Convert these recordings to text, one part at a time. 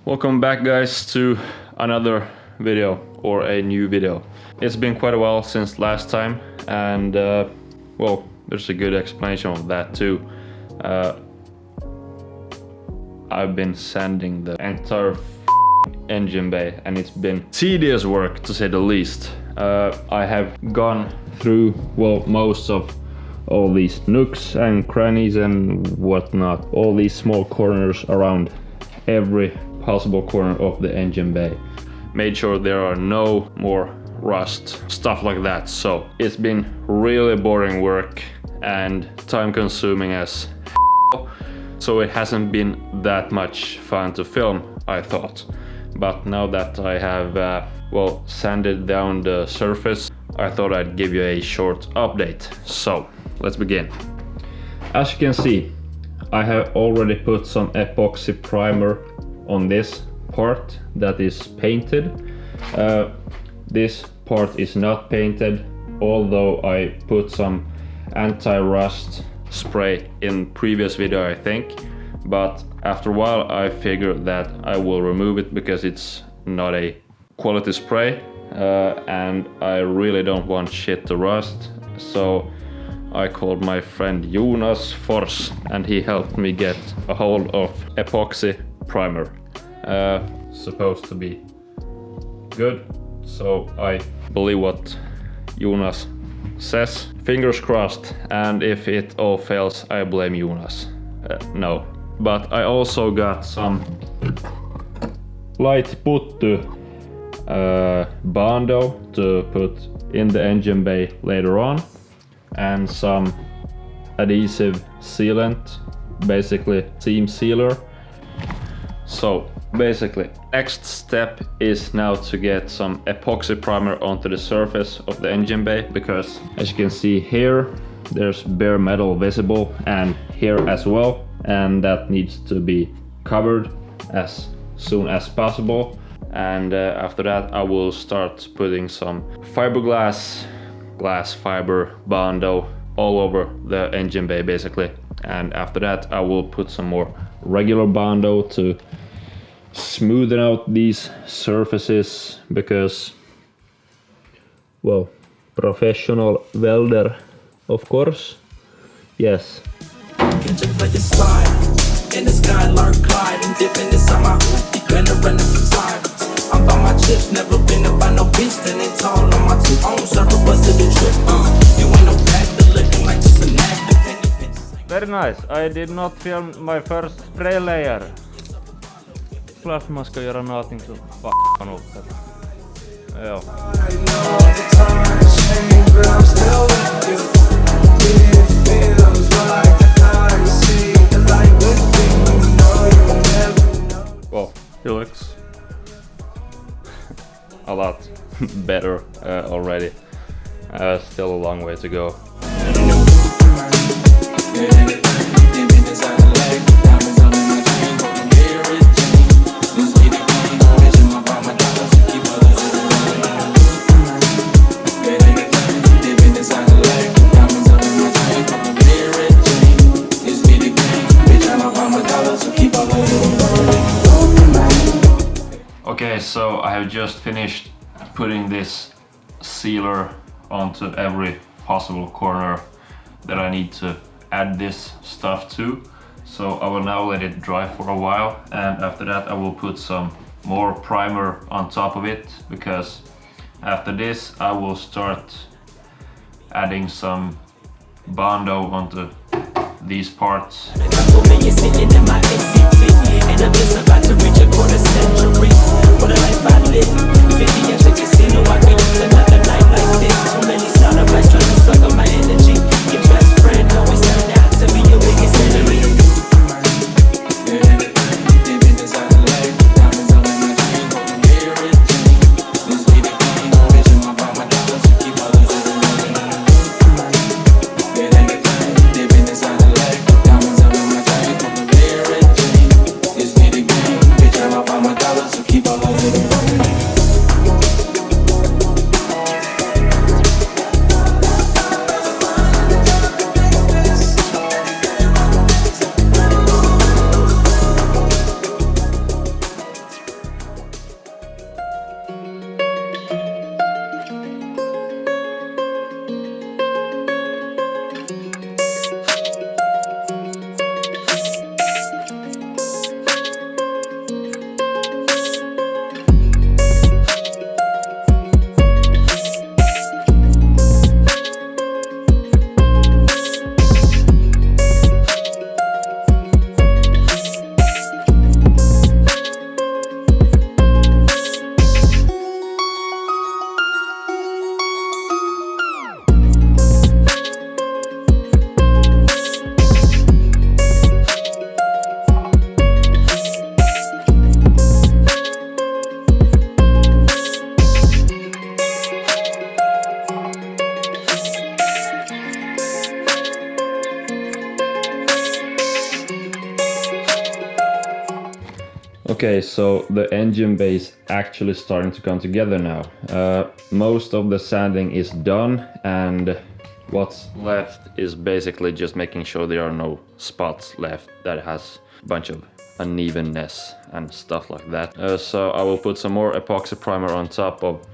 Welcome back guys to another video or a new video. It's been quite a while since last time and well, there's a good explanation of that too. I've been sanding the entire engine bay and it's been tedious work to say the least. I have gone through, well, most of all these nooks and crannies and whatnot, all these small corners around every possible corner of the engine bay. Made sure there are no more rust, stuff like that. So it's been really boring work and time consuming as hell. So it hasn't been that much fun to film, I thought. But now that I have, well, sanded down the surface, I thought I'd give you a short update. So let's begin. As you can see, I have already put some epoxy primer on this part that is painted. This part is not painted, although I put some anti-rust spray in previous video, I think. But after a while I figured that I will remove it because it's not a quality spray and I really don't want shit to rust. So I called my friend Jonas Fors and he helped me get a hold of epoxy primer. Supposed to be good, so I believe what Jonas says. Fingers crossed, and if it all fails I blame Jonas. No. But I also got some light putty bando to put in the engine bay later on, and some adhesive sealant, basically seam sealer. So basically, next step is now to get some epoxy primer onto the surface of the engine bay, because as you can see here, there's bare metal visible, and here as well, and that needs to be covered as soon as possible. And after that I will start putting some fiberglass, glass fiber bando all over the engine bay basically. And after that I will put some more regular bando to smoothen out these surfaces, because, well, professional welder, of course. Yes. In the sky, lark glide and dip in the summer. You gonna run from sirens. I'm by my chips, never been up by no beach, standing tall on my two own circle, busted the trip. You ain't no factor, looking like just an actor. Very nice. I did not film my first spray layer. Klart man ska göra någonting så fan upp det. Ja. Well, he looks a lot better already. Still a long way to go. Okay, so I have just finished putting this sealer onto every possible corner that I need to add this stuff to. So I will now let it dry for a while, and after that I will put some more primer on top of it, because after this I will start adding some bando onto these parts. What a life I live. 50 years of casino, I could use another night like this. Too many startups trying to suck up my energy. Your best friend always turned out to be your biggest enemy. Okay, so the engine bay is actually starting to come together now. Most of the sanding is done, and what's left is basically just making sure there are no spots left that has a bunch of unevenness and stuff like that. So I will put some more epoxy primer on top of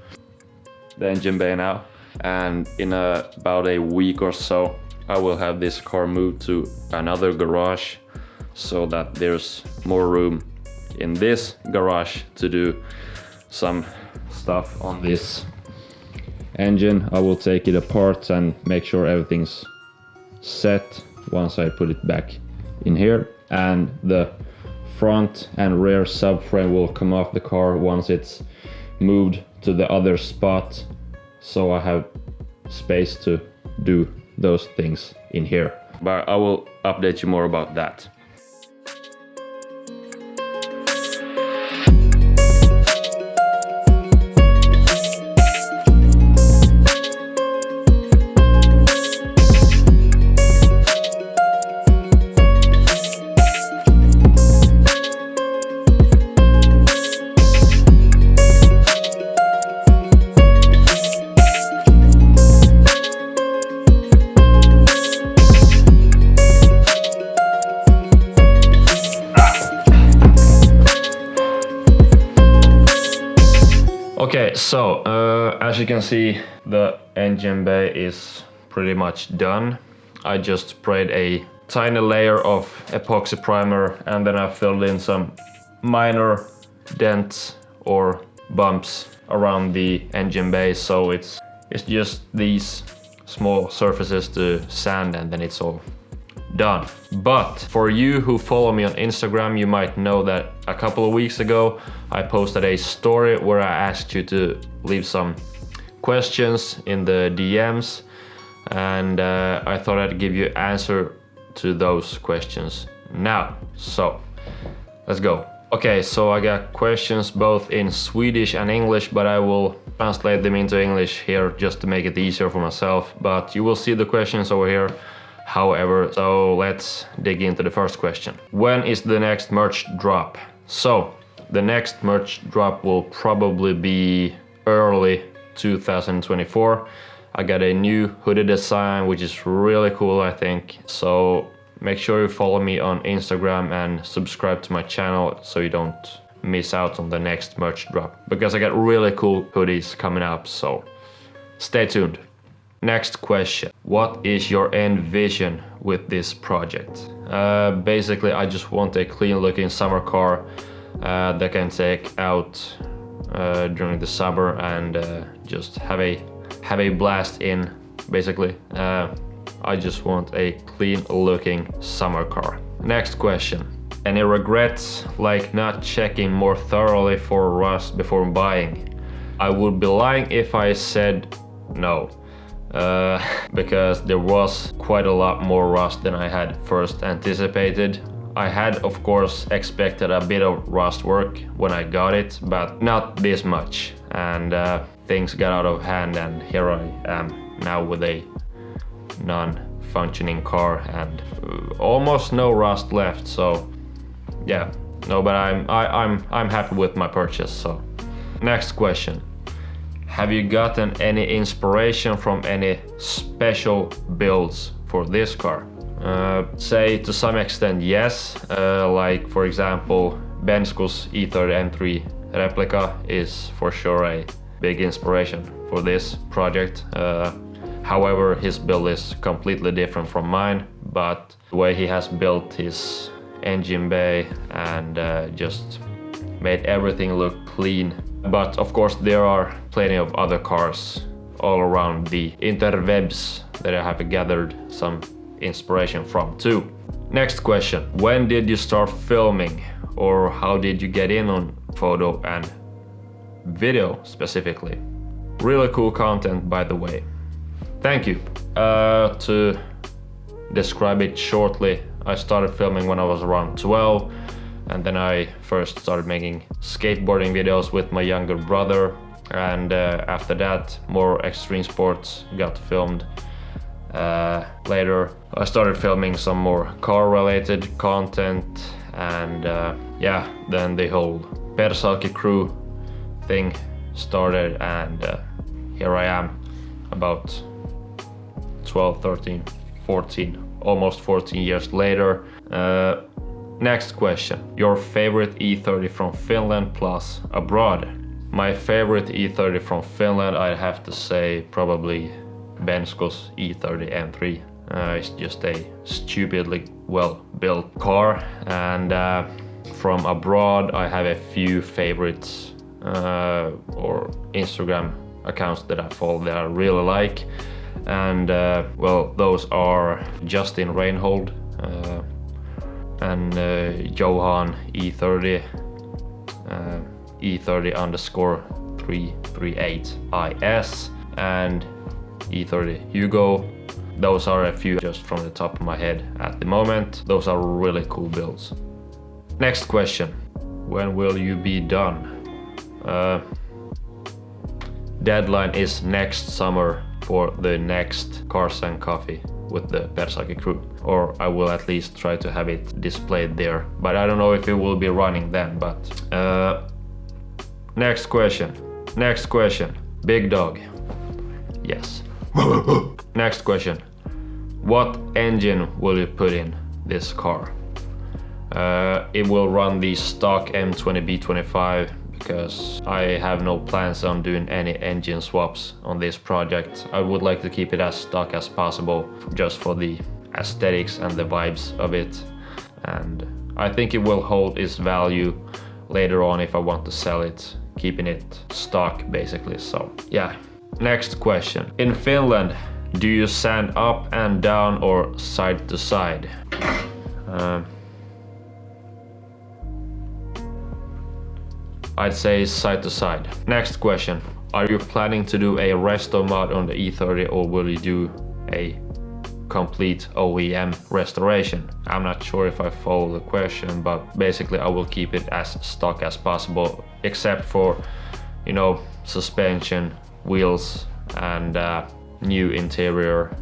the engine bay now, and in about a week or so I will have this car moved to another garage so that there's more room in this garage to do some stuff on this engine. I will take it apart and make sure everything's set once I put it back in here, and the front and rear subframe will come off the car once it's moved to the other spot, so I have space to do those things in here. But I will update you more about that. Okay, so as you can see, the engine bay is pretty much done. I just sprayed a tiny layer of epoxy primer, and then I filled in some minor dents or bumps around the engine bay, so it's just these small surfaces to sand, and then it's all done. But for you who follow me on Instagram, you might know that a couple of weeks ago I posted a story where I asked you to leave some questions in the DMs, and I thought I'd give you answer to those questions now. So let's go. Okay, so I got questions both in Swedish and English, but I will translate them into English here just to make it easier for myself, but you will see the questions over here. However, so let's dig into the first question. When is the next merch drop? So the next merch drop will probably be early 2024. I got a new hoodie design, which is really cool, I think. So make sure you follow me on Instagram and subscribe to my channel so you don't miss out on the next merch drop, because I got really cool hoodies coming up, so stay tuned. Next question. What is your end vision with this project? Basically, I just want a clean looking summer car that can take out during the summer and just have a blast in, basically. I just want a clean looking summer car. Next question. Any regrets, like not checking more thoroughly for rust before buying? I would be lying if I said no. Because there was quite a lot more rust than I had first anticipated. I had, of course, expected a bit of rust work when I got it, but not this much. And things got out of hand, and here I am now with a non-functioning car and almost no rust left. So yeah, no, but I'm happy with my purchase. So next question. Have you gotten any inspiration from any special builds for this car? Say to some extent yes, like for example Bensko's E30 M3 replica is for sure a big inspiration for this project. However, his build is completely different from mine, but the way he has built his engine bay and just made everything look clean. But of course there are plenty of other cars all around the interwebs that I have gathered some inspiration from too. Next question. When did you start filming, or how did you get in on photo and video specifically? Really cool content, by the way. Thank you. To describe it shortly, I started filming when I was around 12. And then I first started making skateboarding videos with my younger brother, and after that more extreme sports got filmed. Later I started filming some more car related content, and yeah, then the whole PERSAUKI crew thing started, and here I am about 12, 13, 14, almost 14 years later. Next question. Your favorite E30 from Finland plus abroad? My favorite E30 from Finland, I'd have to say probably Bensko's E30 M3. It's just a stupidly well built car, and from abroad I have a few favorites or Instagram accounts that I follow that I really like, and well, those are Justin Reinhold and Johan E30 E30 underscore 338IS and E30 Hugo. Those are a few just from the top of my head at the moment. Those are really cool builds. Next question. When will you be done? Deadline is next summer for the next Cars and Coffee with the PERSAUKI crew. Or I will at least try to have it displayed there. But I don't know if it will be running then. But next question. Next question. Big dog. Yes. Next question. What engine will you put in this car? It will run the stock M20B25 because I have no plans on doing any engine swaps on this project. I would like to keep it as stock as possible just for the aesthetics and the vibes of it. And I think it will hold its value later on if I want to sell it, keeping it stock basically. So yeah. Next question. In Finland, do you sand up and down or side to side? I'd say side to side. Next question. Are you planning to do a resto mod on the E30 or will you do a complete OEM restoration? I'm not sure if I follow the question, but basically I will keep it as stock as possible, except for, you know, suspension, wheels, and new interior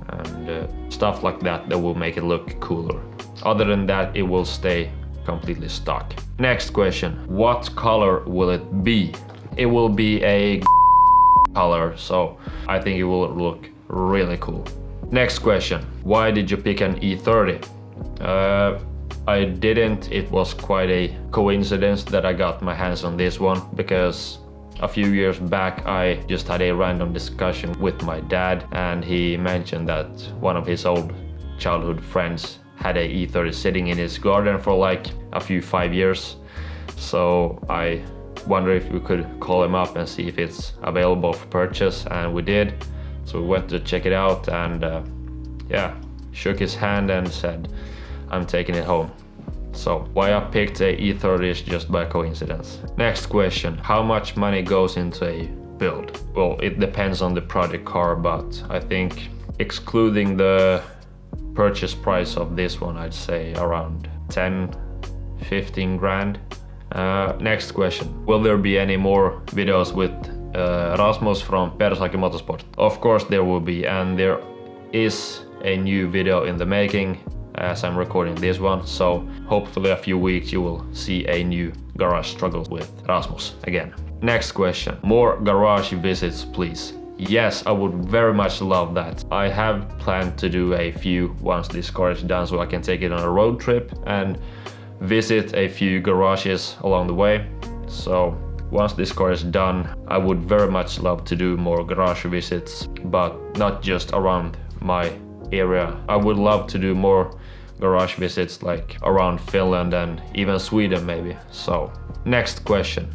and stuff like that that will make it look cooler. Other than that, it will stay completely stock. Next question. What color will it be? It will be a color, so I think it will look really cool. Next question. Why did you pick an E30? I didn't. It was quite a coincidence that I got my hands on this one because a few years back I just had a random discussion with my dad, and he mentioned that one of his old childhood friends had a E30 sitting in his garden for like a few 5 years. So I wonder if we could call him up and see if it's available for purchase, and we did. So we went to check it out, and yeah, shook his hand and said, I'm taking it home. So why I picked a E30 is just by coincidence. Next question. How much money goes into a build? Well, it depends on the project car, but I think excluding the purchase price of this one, I'd say around 10-15 grand. Next question. Will there be any more videos with Rasmus from PERSAUKI Motorsport? Of course there will be, and there is a new video in the making as I'm recording this one, so hopefully a few weeks you will see a new garage struggle with Rasmus again. Next question. More garage visits please. Yes, I would very much love that. I have planned to do a few once this car is done, so I can take it on a road trip and visit a few garages along the way. So once this car is done, I would very much love to do more garage visits, but not just around my area. I would love to do more garage visits like around Finland and even Sweden maybe. So next question.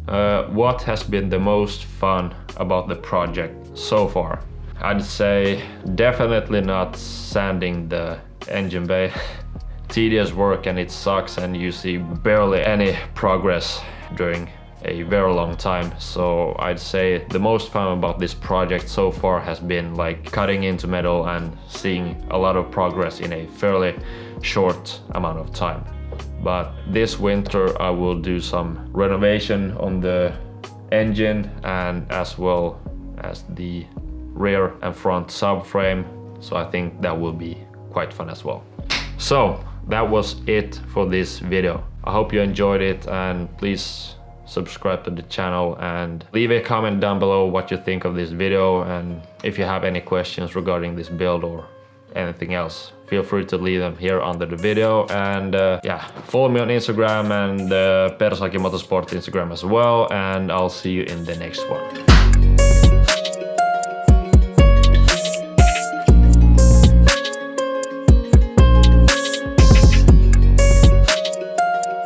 What has been the most fun about the project so far? I'd say definitely not sanding the engine bay. Tedious work, and it sucks, and you see barely any progress during a very long time. So I'd say the most fun about this project so far has been like cutting into metal and seeing a lot of progress in a fairly short amount of time. But this winter I will do some renovation on the engine and as well as the rear and front subframe. So I think that will be quite fun as well. So that was it for this video. I hope you enjoyed it, and please subscribe to the channel and leave a comment down below what you think of this video, and if you have any questions regarding this build or anything else, feel free to leave them here under the video. And yeah, follow me on Instagram and PERSAUKI Motorsport Instagram as well, and I'll see you in the next one.